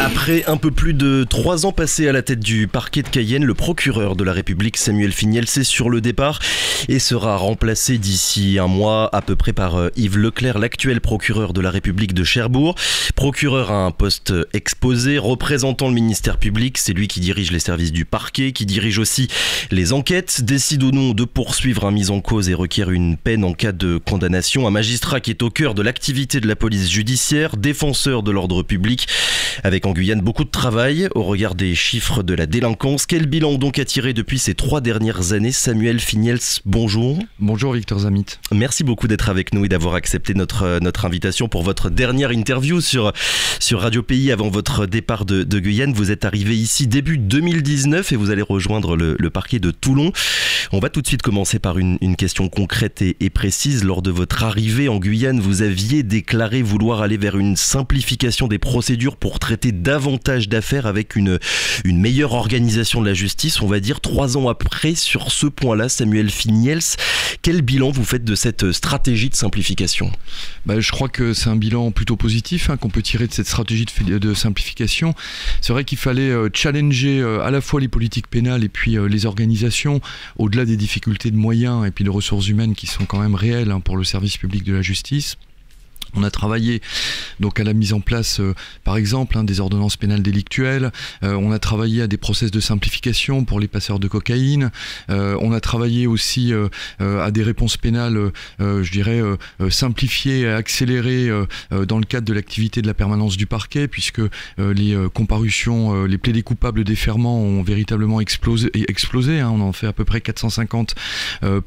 Après un peu plus de 3 ans passés à la tête du parquet de Cayenne, le procureur de la République Samuel Finiels est sur le départ et sera remplacé d'ici un mois à peu près par Yves Leclerc, l'actuel procureur de la République de Cherbourg. Procureur à un poste exposé, représentant le ministère public, c'est lui qui dirige les services du parquet, qui dirige aussi les enquêtes, décide ou non de poursuivre un mis en cause et requiert une peine en cas de condamnation. Un magistrat qui est au cœur de l'activité de la police judiciaire, défenseur de l'ordre public, avec en Guyane beaucoup de travail au regard des chiffres de la délinquance. Quel bilan donc a tiré depuis ces 3 dernières années? Samuel Finiels, bonjour. Bonjour Victor Zamit. Merci beaucoup d'être avec nous et d'avoir accepté notre invitation pour votre dernière interview sur Radio Pays avant votre départ de Guyane. Vous êtes arrivé ici début 2019 et vous allez rejoindre le parquet de Toulon. On va tout de suite commencer par une question concrète et précise. Lors de votre arrivée en Guyane, vous aviez déclaré vouloir aller vers une simplification des procédures pour traiter davantage d'affaires avec une meilleure organisation de la justice. On va dire 3 ans après, sur ce point-là, Samuel Finiels, quel bilan vous faites de cette stratégie de simplification? Je crois que c'est un bilan plutôt positif qu'on peut tirer de cette stratégie de simplification. C'est vrai qu'il fallait challenger à la fois les politiques pénales et puis les organisations, au-delà des difficultés de moyens et puis de ressources humaines qui sont quand même réelles pour le service public de la justice. On a travaillé donc à la mise en place, par exemple, des ordonnances pénales délictuelles. On a travaillé à des process de simplification pour les passeurs de cocaïne. On a travaillé aussi à des réponses pénales, simplifiées et accélérées dans le cadre de l'activité de la permanence du parquet, puisque les comparutions, les plaidés coupables déferments ont véritablement explosé. On en fait à peu près 450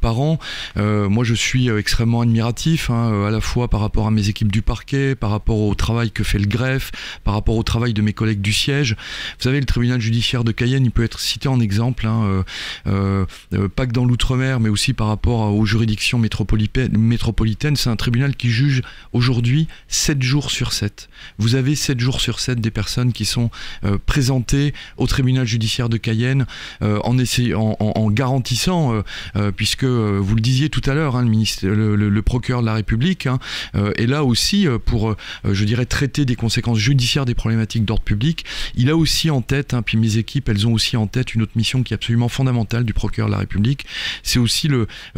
par an. Moi, je suis extrêmement admiratif, à la fois par rapport à mes équipes du parquet, par rapport au travail que fait le greffe, par rapport au travail de mes collègues du siège. Vous savez, le tribunal judiciaire de Cayenne, il peut être cité en exemple, pas que dans l'outre-mer, mais aussi par rapport aux juridictions métropolitaines. C'est un tribunal qui juge aujourd'hui 7 jours sur 7. Vous avez 7 jours sur 7 des personnes qui sont présentées au tribunal judiciaire de Cayenne en garantissant, puisque vous le disiez tout à l'heure, le procureur de la République est là aussi pour, traiter des conséquences judiciaires des problématiques d'ordre public. Il a aussi en tête, puis mes équipes, elles ont aussi en tête une autre mission qui est absolument fondamentale du procureur de la République, c'est aussi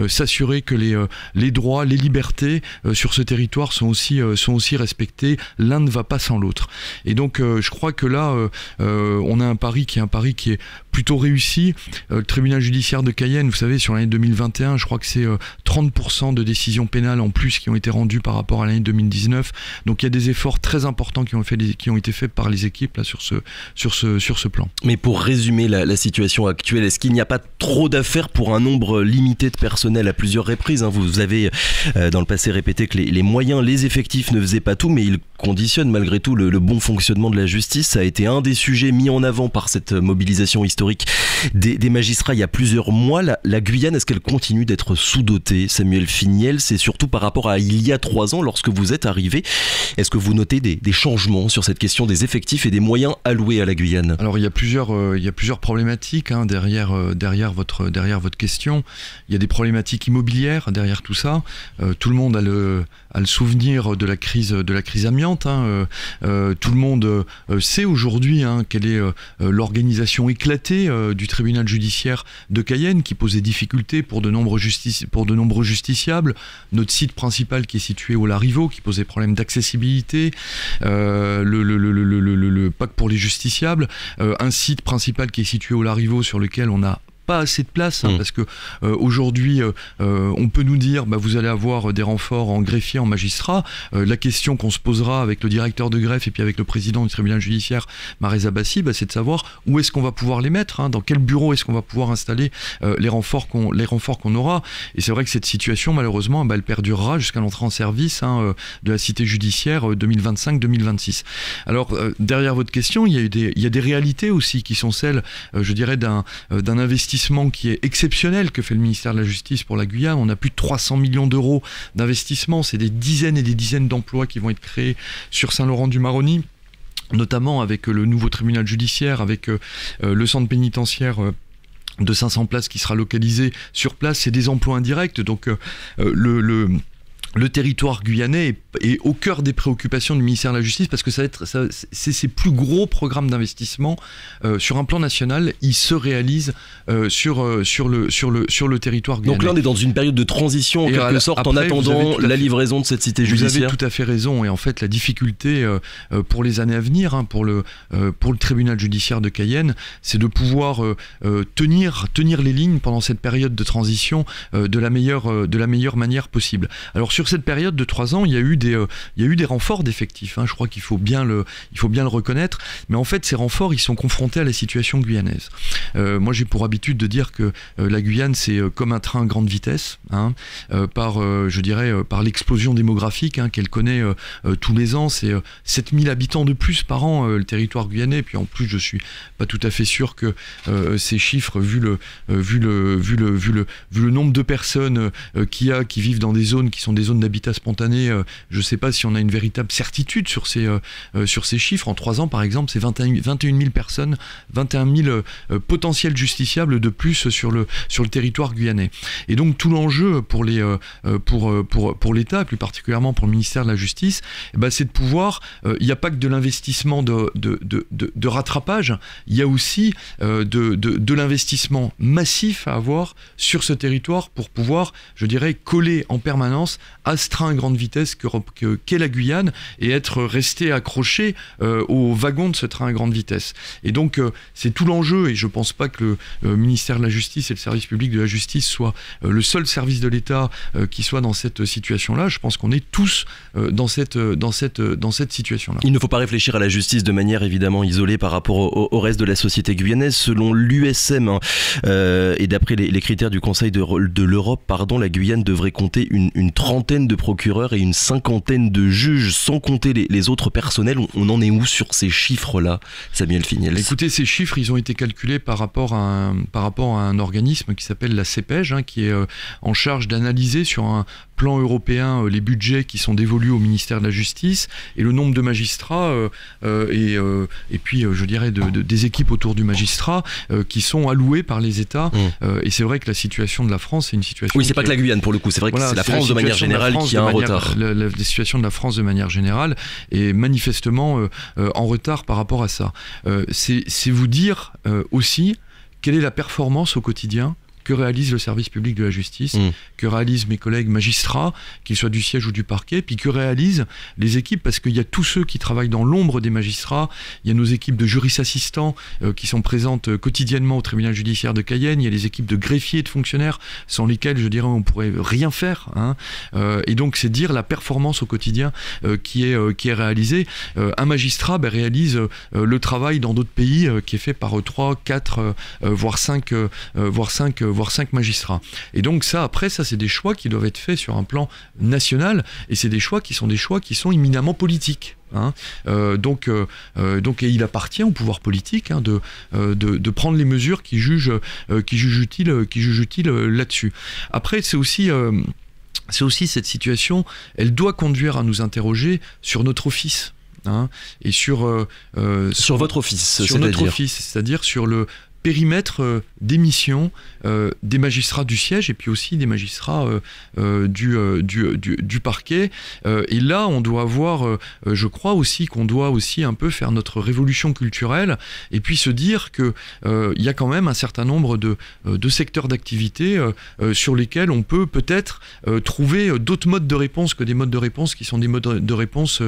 s'assurer que les droits, les libertés sur ce territoire sont aussi respectés. L'un ne va pas sans l'autre. Et donc, je crois que là, on a un pari qui est plutôt réussi. Le tribunal judiciaire de Cayenne, vous savez, sur l'année 2021, je crois que c'est 30% de décisions pénales en plus qui ont été rendues par rapport à l'année 2019. Donc il y a des efforts très importants qui ont été faits par les équipes là, sur ce plan. Mais pour résumer la situation actuelle, est-ce qu'il n'y a pas trop d'affaires pour un nombre limité de personnel à plusieurs reprises? Vous avez dans le passé répété que les moyens, les effectifs ne faisaient pas tout, mais ils conditionnent malgré tout le bon fonctionnement de la justice. Ça a été un des sujets mis en avant par cette mobilisation historique des magistrats il y a plusieurs mois. La Guyane, est-ce qu'elle continue d'être sous-dotée, Samuel Finiels? C'est surtout par rapport à il y a 3 ans, lorsque vous êtes arrivé. Est-ce que vous notez des changements sur cette question des effectifs et des moyens alloués à la Guyane? Alors il y a plusieurs problématiques derrière votre question. Il y a des problématiques immobilières derrière tout ça. Tout le monde a le souvenir de la crise amiante. Tout le monde sait aujourd'hui quelle est l'organisation éclatée du tribunal judiciaire de Cayenne, qui pose des difficultés pour de nombreux justiciables. Notre site principal qui est situé au Larivot, qui pose des problèmes d'accessibilité, pas que pour les justiciables, un site principal qui est situé au Larivot sur lequel on a pas assez de place, parce que aujourd'hui on peut nous dire vous allez avoir des renforts en greffiers, en magistrats. La question qu'on se posera avec le directeur de greffe et puis avec le président du tribunal judiciaire, Mareza Bassi, c'est de savoir où est-ce qu'on va pouvoir les mettre, dans quel bureau est-ce qu'on va pouvoir installer les renforts qu'on aura. Et c'est vrai que cette situation, malheureusement, elle perdurera jusqu'à l'entrée en service de la cité judiciaire 2025-2026. Alors derrière votre question, il y a des réalités aussi qui sont celles, d'un investissement qui est exceptionnel que fait le ministère de la Justice pour la Guyane. On a plus de 300 millions d'euros d'investissement. C'est des dizaines et des dizaines d'emplois qui vont être créés sur Saint-Laurent-du-Maroni, notamment avec le nouveau tribunal judiciaire, avec le centre pénitentiaire de 500 places qui sera localisé sur place. C'est des emplois indirects. Donc le territoire guyanais est au cœur des préoccupations du ministère de la Justice, parce que c'est ses plus gros programmes d'investissement sur un plan national. Ils se réalisent sur le territoire guyanais. Donc là, on est dans une période de transition en quelque sorte, après, en attendant la livraison de cette cité judiciaire. Vous avez tout à fait raison. Et en fait, la difficulté pour les années à venir, pour le tribunal judiciaire de Cayenne, c'est de pouvoir tenir les lignes pendant cette période de transition de la meilleure manière possible. Alors sur cette période de 3 ans, il y a eu des renforts d'effectifs. Je crois qu'il faut bien le reconnaître. Mais en fait, ces renforts, ils sont confrontés à la situation guyanaise. Moi, j'ai pour habitude de dire que la Guyane, c'est comme un train à grande vitesse, par l'explosion démographique qu'elle connaît tous les ans. C'est 7000 habitants de plus par an, le territoire guyanais. Puis en plus, je suis pas tout à fait sûr que ces chiffres, vu le nombre de personnes qui vivent dans des zones qui sont des zones d'habitat spontané, je ne sais pas si on a une véritable certitude sur ces chiffres. En 3 ans, par exemple, c'est 21 000 personnes, 21 000 potentiels justiciables de plus sur le territoire guyanais. Et donc tout l'enjeu pour l'État, plus particulièrement pour le ministère de la Justice, c'est de pouvoir, il n'y a pas que de l'investissement de rattrapage, il y a aussi de l'investissement massif à avoir sur ce territoire pour pouvoir, je dirais, coller en permanence à ce train à grande vitesse qu'est la Guyane et être resté accroché au wagon de ce train à grande vitesse. Et donc c'est tout l'enjeu, et je ne pense pas que le ministère de la Justice et le service public de la justice soit le seul service de l'État qui soit dans cette situation-là. Je pense qu'on est tous dans cette situation-là. Il ne faut pas réfléchir à la justice de manière évidemment isolée par rapport au reste de la société guyanaise. Selon l'USM et d'après les critères du Conseil de l'Europe, la Guyane devrait compter une trentaine de procureurs et une cinquantaine de juges, sans compter les autres personnels. On en est où sur ces chiffres-là, Samuel Fignels? Écoutez, ces chiffres, ils ont été calculés par rapport à un organisme qui s'appelle la CEPEJ, qui est en charge d'analyser sur un plan européen les budgets qui sont dévolus au ministère de la Justice et le nombre de magistrats et puis je dirais des équipes autour du magistrat qui sont alloués par les États. Et c'est vrai que la situation de la France, c'est une situation... Oui, c'est pas que la Guyane pour le coup, c'est vrai que c'est la France de manière générale qui a un retard. La situation de la France de manière générale est manifestement en retard par rapport à ça. C'est vous dire aussi quelle est la performance au quotidien que réalise le service public de la justice, que réalisent mes collègues magistrats, qu'ils soient du siège ou du parquet, puis que réalisent les équipes, parce qu'il y a tous ceux qui travaillent dans l'ombre des magistrats, il y a nos équipes de juristes assistants qui sont présentes quotidiennement au tribunal judiciaire de Cayenne, il y a les équipes de greffiers et de fonctionnaires, sans lesquels, je dirais, on pourrait rien faire. Et donc, c'est dire la performance au quotidien qui est réalisée. Un magistrat réalise le travail dans d'autres pays qui est fait par 3, 4, voire 5 magistrats. Et donc ça, c'est des choix qui doivent être faits sur un plan national, et c'est des choix qui sont éminemment politiques. Donc il appartient au pouvoir politique de prendre les mesures qui jugent utiles là-dessus. Après, c'est aussi cette situation, elle doit conduire à nous interroger sur notre office. Et sur votre office, c'est-à-dire sur le périmètre des missions des magistrats du siège et puis aussi des magistrats du parquet. Et là, on doit avoir, je crois aussi qu'on doit aussi un peu faire notre révolution culturelle et puis se dire qu'il y a quand même un certain nombre de secteurs d'activité sur lesquels on peut peut-être trouver d'autres modes de réponse que des modes de réponse qui sont des modes de réponse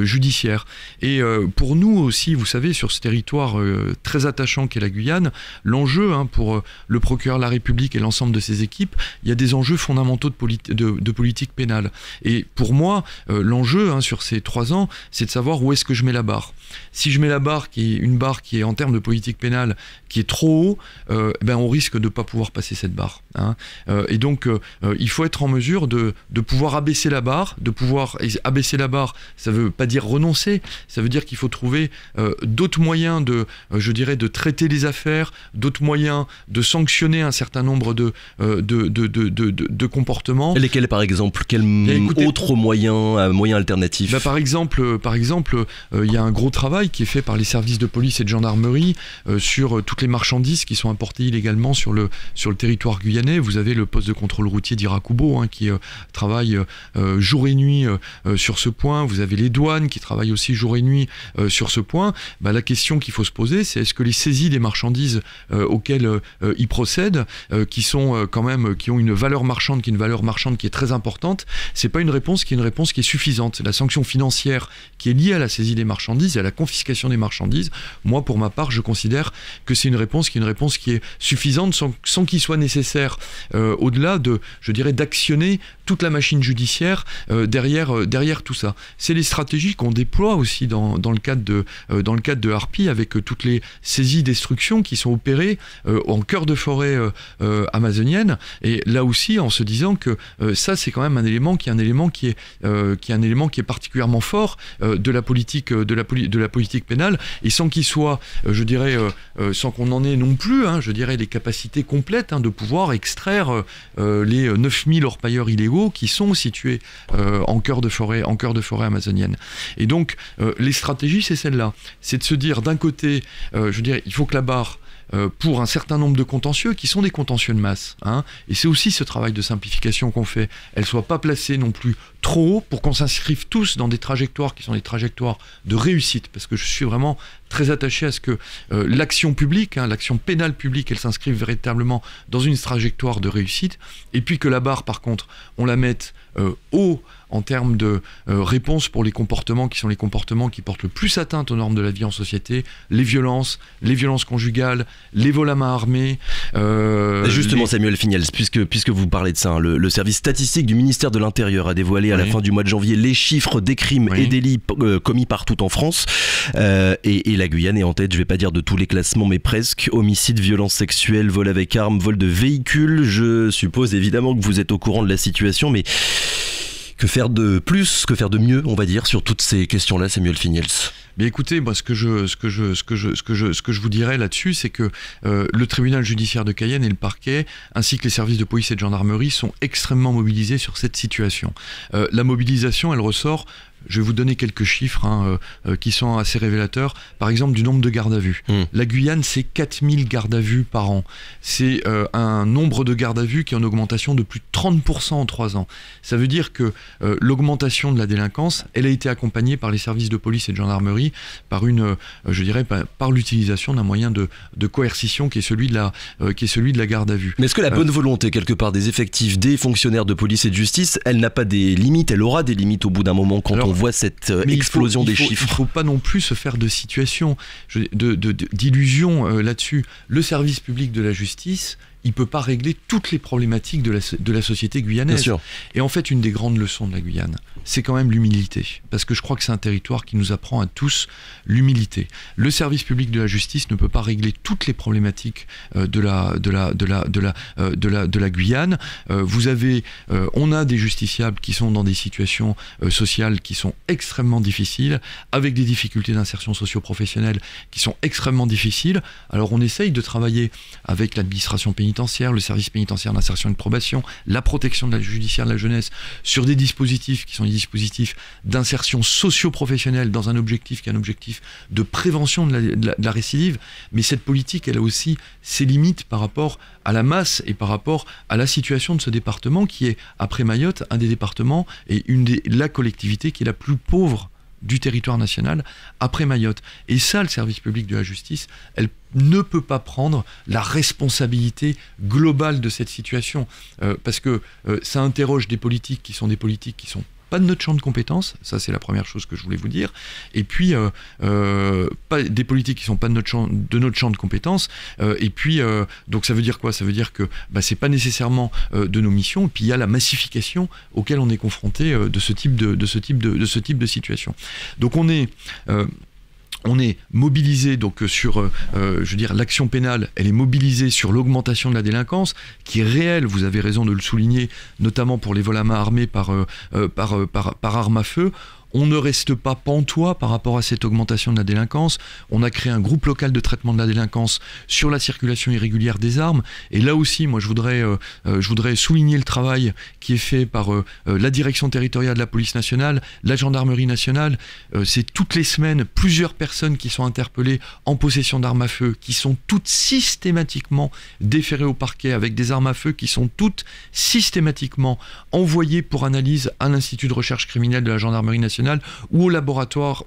judiciaires. Et pour nous aussi, vous savez, sur ce territoire très attachant qu'est la Guyane, l'enjeu pour le procureur de la République et l'ensemble de ses équipes, il y a des enjeux fondamentaux de politique pénale. Et pour moi, l'enjeu sur ces 3 ans, c'est de savoir où est-ce que je mets la barre. Si je mets la barre qui est en termes de politique pénale qui est trop haut, on risque de ne pas pouvoir passer cette barre. Et donc, il faut être en mesure de pouvoir abaisser la barre, abaisser la barre, ça ne veut pas dire renoncer, ça veut dire qu'il faut trouver d'autres moyens de traiter les affaires faire, d'autres moyens de sanctionner un certain nombre de comportements. Lesquels par exemple? Quels autres moyens alternatifs? Par exemple, il y a un gros travail qui est fait par les services de police et de gendarmerie sur toutes les marchandises qui sont importées illégalement sur le territoire guyanais. Vous avez le poste de contrôle routier d'Irakubo qui travaille jour et nuit sur ce point. Vous avez les douanes qui travaillent aussi jour et nuit sur ce point. La question qu'il faut se poser, c'est est-ce que les saisies des marchandises auxquelles ils procèdent, qui ont une valeur marchande qui est très importante, c'est pas une réponse qui est suffisante. La sanction financière qui est liée à la saisie des marchandises et à la confiscation des marchandises, moi pour ma part je considère que c'est une réponse qui est suffisante sans qu'il soit nécessaire au-delà d'actionner toute la machine judiciaire derrière tout ça. C'est les stratégies qu'on déploie aussi dans le cadre de Harpie, avec toutes les saisies destructions qui sont opérées en cœur de forêt amazonienne, et là aussi en se disant que ça c'est quand même un élément qui est particulièrement fort de la politique pénale, et sans qu'il soit sans qu'on en ait non plus les capacités complètes de pouvoir extraire les 9000 orpailleurs illégaux qui sont situés en cœur de forêt amazonienne. Et donc les stratégies, c'est celle-là, c'est de se dire d'un côté il faut que la barre pour un certain nombre de contentieux qui sont des contentieux de masse, et c'est aussi ce travail de simplification qu'on fait, elle ne soit pas placée non plus trop haut pour qu'on s'inscrive tous dans des trajectoires qui sont des trajectoires de réussite, parce que je suis vraiment très attaché à ce que l'action publique, l'action pénale publique, elle s'inscrive véritablement dans une trajectoire de réussite, et puis que la barre par contre on la mette haut en termes de réponse pour les comportements qui sont les comportements qui portent le plus atteinte aux normes de la vie en société, les violences conjugales, les vols à main armée. Justement, Samuel Fignels, puisque vous parlez de ça, le service statistique du ministère de l'Intérieur a dévoilé à la fin du mois de janvier les chiffres des crimes et délits commis partout en France. Et la Guyane est en tête, je vais pas dire de tous les classements, mais presque. Homicide, violences sexuelles, vol avec armes, vol de véhicules. Je suppose évidemment que vous êtes au courant de la situation, mais que faire de plus, que faire de mieux, on va dire, sur toutes ces questions-là, Samuel Fignels? Mais écoutez, moi, ce que je vous dirais là-dessus, c'est que le tribunal judiciaire de Cayenne et le parquet, ainsi que les services de police et de gendarmerie, sont extrêmement mobilisés sur cette situation. La mobilisation, elle ressort. Je vais vous donner quelques chiffres qui sont assez révélateurs. Par exemple, du nombre de gardes à vue. La Guyane, c'est 4000 gardes à vue par an. C'est un nombre de gardes à vue qui est en augmentation de plus de 30% en 3 ans. Ça veut dire que l'augmentation de la délinquance, elle a été accompagnée par les services de police et de gendarmerie par par l'utilisation d'un moyen de coercition qui est celui de la garde à vue. Mais est-ce que la bonne volonté, quelque part, des effectifs des fonctionnaires de police et de justice, elle n'a pas des limites, elle aura des limites au bout d'un moment quand on voit cette explosion des chiffres? Il ne faut pas non plus se faire de situation, d'illusion là-dessus. Le service public de la justice, il ne peut pas régler toutes les problématiques de la société guyanaise. Bien sûr. Et en fait, une des grandes leçons de la Guyane, c'est quand même l'humilité. Parce que je crois que c'est un territoire qui nous apprend à tous l'humilité. Le service public de la justice ne peut pas régler toutes les problématiques de la Guyane. On a des justiciables qui sont dans des situations sociales qui sont extrêmement difficiles, avec des difficultés d'insertion socio-professionnelle qui sont extrêmement difficiles. Alors on essaye de travailler avec l'administration pénitentiaire, le service pénitentiaire d'insertion et de probation, la protection de la judiciaire de la jeunesse, sur des dispositifs qui sont des dispositifs d'insertion socio-professionnelle dans un objectif qui est un objectif de prévention de la récidive. Mais cette politique, elle a aussi ses limites par rapport à la masse et par rapport à la situation de ce département qui est, après Mayotte, un des départements et la collectivité qui est la plus pauvre du territoire national après Mayotte. Et ça, le service public de la justice, elle ne peut pas prendre la responsabilité globale de cette situation, parce que ça interroge des politiques qui sont pas de notre champ de compétences, ça c'est la première chose que je voulais vous dire, et puis pas des politiques qui sont pas de notre champ de compétences, et puis donc ça veut dire quoi? Ça veut dire que c'est pas nécessairement de nos missions, et puis il y a la massification auquel on est confronté de ce type de situation. Donc on est mobilisé donc sur, l'action pénale, elle est mobilisée sur l'augmentation de la délinquance, qui est réelle, vous avez raison de le souligner, notamment pour les vols à main armés par arme à feu. on ne reste pas pantois par rapport à cette augmentation de la délinquance. On a créé un groupe local de traitement de la délinquance sur la circulation irrégulière des armes. Et là aussi, moi, je voudrais souligner le travail qui est fait par la direction territoriale de la police nationale, la gendarmerie nationale. C'est toutes les semaines plusieurs personnes qui sont interpellées en possession d'armes à feu, qui sont toutes systématiquement déférées au parquet avec des armes à feu qui sont toutes systématiquement envoyées pour analyse à l'Institut de recherche criminelle de la gendarmerie nationale ou au laboratoire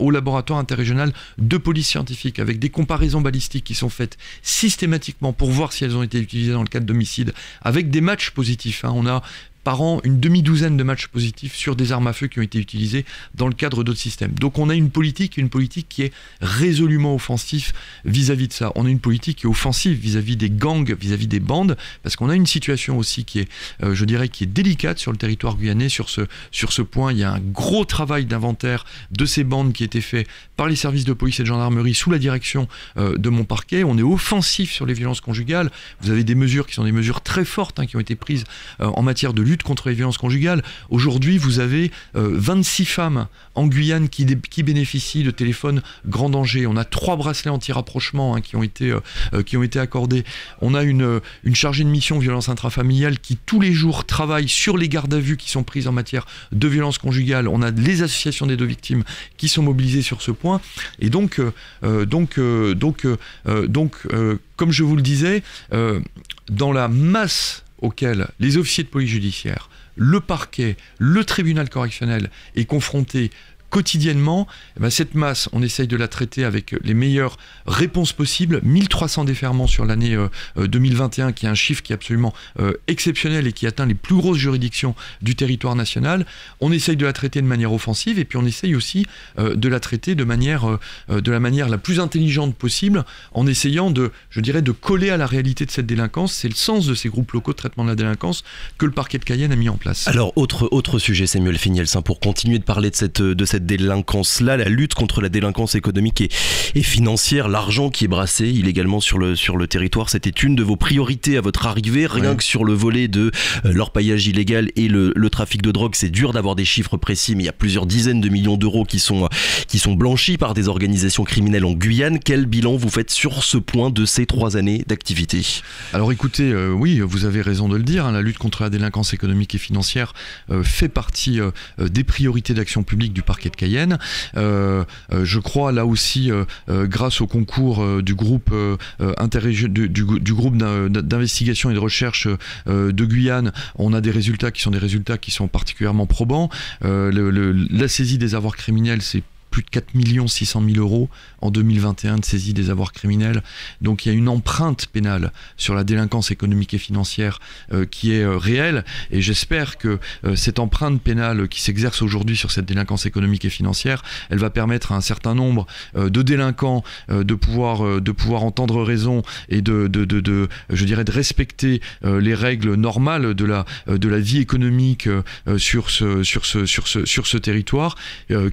interrégional de police scientifique, avec des comparaisons balistiques qui sont faites systématiquement pour voir si elles ont été utilisées dans le cadre d'homicide, avec des matchs positifs. On a par an une demi-douzaine de matchs positifs sur des armes à feu qui ont été utilisées dans le cadre d'autres systèmes. Donc on a une politique qui est résolument offensive vis-à-vis de ça. On a une politique qui est offensive vis-à-vis des gangs, vis-à-vis des bandes, parce qu'on a une situation aussi qui est, je dirais, qui est délicate sur le territoire guyanais. Sur ce point, il y a un gros travail d'inventaire de ces bandes qui a été fait par les services de police et de gendarmerie sous la direction de mon parquet. On est offensif sur les violences conjugales. Vous avez des mesures qui sont des mesures très fortes qui ont été prises en matière de lutte contre les violences conjugales. Aujourd'hui, vous avez 26 femmes en Guyane qui bénéficient de téléphones grand danger. On a 3 bracelets anti-rapprochement qui ont été accordés. On a une chargée de mission violence intrafamiliale qui tous les jours travaille sur les gardes à vue qui sont prises en matière de violences conjugales. On a les associations des 2 victimes qui sont mobilisées sur ce point. Et donc comme je vous le disais, dans la masse auquel les officiers de police judiciaire, le parquet, le tribunal correctionnel est confronté quotidiennement, cette masse, on essaye de la traiter avec les meilleures réponses possibles. 1300 déferments sur l'année 2021, qui est un chiffre qui est absolument exceptionnel et qui atteint les plus grosses juridictions du territoire national. On essaye de la traiter de manière offensive et puis on essaye aussi de la traiter de la manière la plus intelligente possible, en essayant de coller à la réalité de cette délinquance. C'est le sens de ces groupes locaux de traitement de la délinquance que le parquet de Cayenne a mis en place. Alors, autre sujet, Samuel Fignels, pour continuer de parler de cette délinquance-là, la lutte contre la délinquance économique et financière, l'argent qui est brassé illégalement sur le territoire, c'était une de vos priorités à votre arrivée, rien que sur le volet de l'orpaillage illégal et le trafic de drogue. C'est dur d'avoir des chiffres précis, mais il y a plusieurs dizaines de millions d'euros qui sont blanchis par des organisations criminelles en Guyane. Quel bilan vous faites sur ce point de ces 3 années d'activité? Alors écoutez, oui, vous avez raison de le dire, la lutte contre la délinquance économique et financière fait partie des priorités d'action publique du parquet de Cayenne. Je crois là aussi, grâce au concours du groupe d'investigation et de recherche de Guyane, on a des résultats qui sont particulièrement probants. La saisie des avoirs criminels, c'est plus de 4 600 000 euros en 2021 de saisie des avoirs criminels. Donc il y a une empreinte pénale sur la délinquance économique et financière qui est réelle, et j'espère que cette empreinte pénale qui s'exerce aujourd'hui sur cette délinquance économique et financière, elle va permettre à un certain nombre de délinquants de pouvoir entendre raison et de respecter les règles normales de la vie économique sur ce territoire.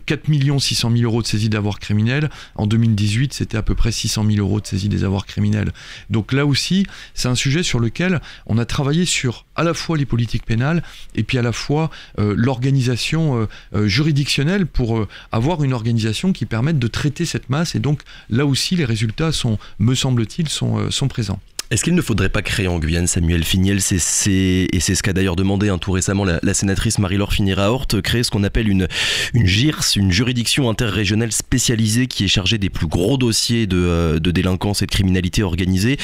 4 600 000 euros de saisie d'avoirs criminels. En 2018, c'était à peu près 600 000 euros de saisie des avoirs criminels. Donc là aussi, c'est un sujet sur lequel on a travaillé sur à la fois les politiques pénales et puis à la fois l'organisation juridictionnelle pour avoir une organisation qui permette de traiter cette masse. Et donc là aussi, les résultats me semble-t-il, sont présents. Est-ce qu'il ne faudrait pas créer en Guyane, Samuel Fignels, et c'est ce qu'a d'ailleurs demandé tout récemment la sénatrice Marie-Laure Finira-Hort, créer ce qu'on appelle une JIRS, une juridiction interrégionale spécialisée qui est chargée des plus gros dossiers de délinquance et de criminalité organisée.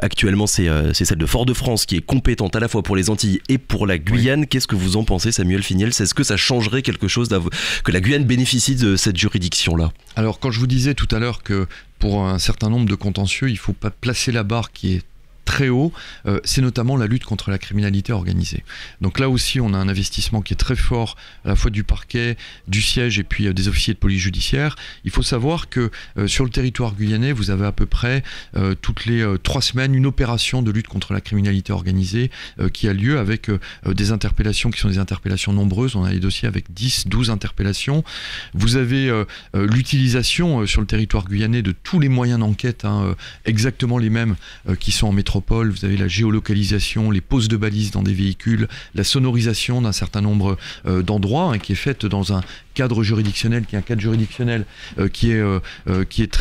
Actuellement, c'est celle de Fort-de-France qui est compétente à la fois pour les Antilles et pour la Guyane. Oui. Qu'est-ce que vous en pensez, Samuel Fignels? Est-ce que ça changerait quelque chose que la Guyane bénéficie de cette juridiction-là? Alors, quand je vous disais tout à l'heure que pour un certain nombre de contentieux, il ne faut pas placer la barre qui est très haut, c'est notamment la lutte contre la criminalité organisée. Donc là aussi, on a un investissement qui est très fort, à la fois du parquet, du siège et puis des officiers de police judiciaire. Il faut savoir que sur le territoire guyanais, vous avez à peu près toutes les 3 semaines une opération de lutte contre la criminalité organisée qui a lieu avec des interpellations qui sont des interpellations nombreuses. On a des dossiers avec 10, 12 interpellations. Vous avez l'utilisation sur le territoire guyanais de tous les moyens d'enquête, exactement les mêmes qui sont en métropole. métropole, vous avez la géolocalisation, les poses de balises dans des véhicules, la sonorisation d'un certain nombre d'endroits, qui est faite dans un cadre juridictionnel qui est un cadre juridictionnel qui est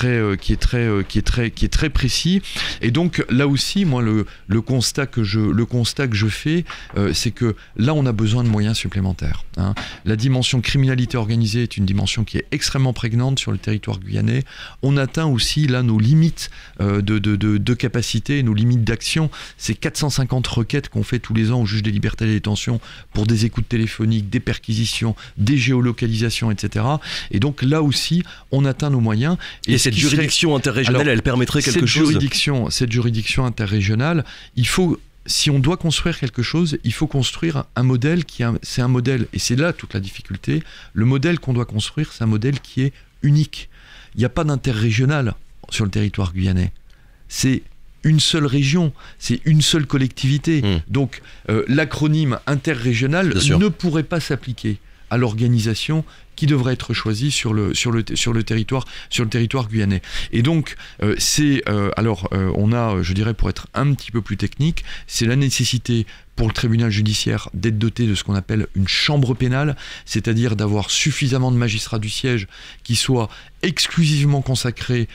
très précis. Et donc là aussi, moi le constat que je fais, c'est que là on a besoin de moyens supplémentaires. La dimension criminalité organisée est une dimension qui est extrêmement prégnante sur le territoire guyanais. On atteint aussi là nos limites de capacité, nos limites d'action. C'est 450 requêtes qu'on fait tous les ans au juge des libertés et de la détention pour des écoutes téléphoniques, des perquisitions, des géolocalisations, etc. Et donc là aussi, on atteint nos moyens. Et cette juridiction interrégionale, elle permettrait quelque chose ? Cette juridiction interrégionale, il faut... Si on doit construire quelque chose, il faut construire un modèle c'est un modèle, et c'est là toute la difficulté. Le modèle qu'on doit construire, c'est un modèle qui est unique. Il n'y a pas d'interrégional sur le territoire guyanais. C'est une seule région, c'est une seule collectivité. Donc l'acronyme interrégional ne pourrait pas s'appliquer à l'organisation qui devrait être choisie sur le territoire guyanais. Et donc, on a, je dirais, pour être un petit peu plus technique, c'est la nécessité pour le tribunal judiciaire d'être doté de ce qu'on appelle une chambre pénale, c'est-à-dire d'avoir suffisamment de magistrats du siège qui soient exclusivement consacrés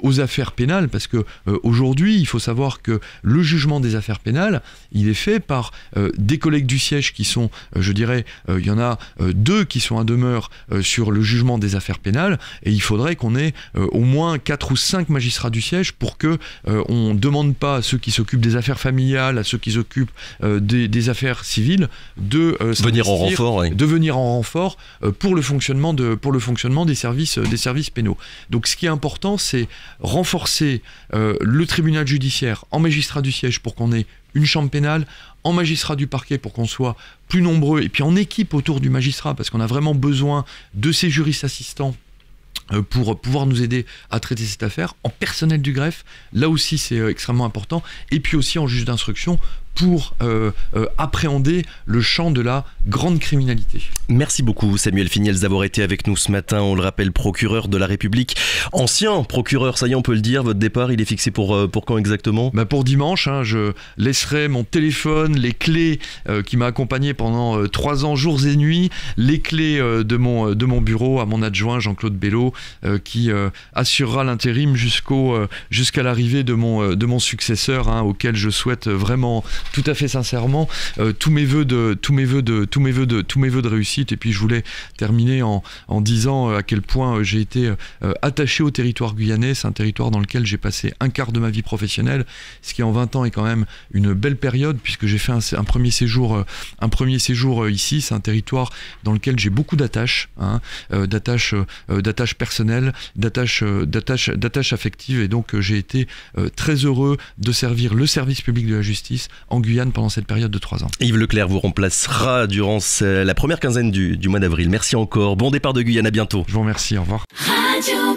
aux affaires pénales, parce que aujourd'hui, il faut savoir que le jugement des affaires pénales, il est fait par des collègues du siège qui sont, je dirais, il y en a 2 qui sont à demeure sur le jugement des affaires pénales, et il faudrait qu'on ait au moins 4 ou 5 magistrats du siège pour que on demande pas à ceux qui s'occupent des affaires familiales, à ceux qui s'occupent des affaires civiles de venir en renfort, de venir en renfort pour le fonctionnement des services pénaux. Donc ce qui est important, c'est renforcer le tribunal judiciaire en magistrat du siège pour qu'on ait une chambre pénale, en magistrat du parquet pour qu'on soit plus nombreux, et puis en équipe autour du magistrat, parce qu'on a vraiment besoin de ces juristes assistants pour pouvoir nous aider à traiter cette affaire, en personnel du greffe, là aussi c'est extrêmement important, et puis aussi en juge d'instruction pour appréhender le champ de la grande criminalité. Merci beaucoup Samuel Finiels d'avoir été avec nous ce matin. On le rappelle, procureur de la République, ancien procureur, ça y est on peut le dire. Votre départ il est fixé pour quand exactement ? Pour dimanche, je laisserai mon téléphone, les clés qui m'a accompagné pendant 3 ans jours et nuits, les clés de mon bureau à mon adjoint Jean-Claude Bello qui assurera l'intérim jusqu'à l'arrivée de mon successeur, auquel je souhaite vraiment tout à fait sincèrement tous mes vœux de réussite. Et puis je voulais terminer en disant à quel point j'ai été attaché au territoire guyanais. C'est un territoire dans lequel j'ai passé un quart de ma vie professionnelle, ce qui en 20 ans est quand même une belle période, puisque j'ai fait un premier séjour ici. C'est un territoire dans lequel j'ai beaucoup d'attaches, d'attaches personnelles, d'attaches affectives, et donc j'ai été très heureux de servir le service public de la justice en Guyane pendant cette période de 3 ans. Yves Leclerc vous remplacera durant la première quinzaine du mois d'avril. Merci encore. Bon départ de Guyane, à bientôt. Je vous remercie, au revoir. Radio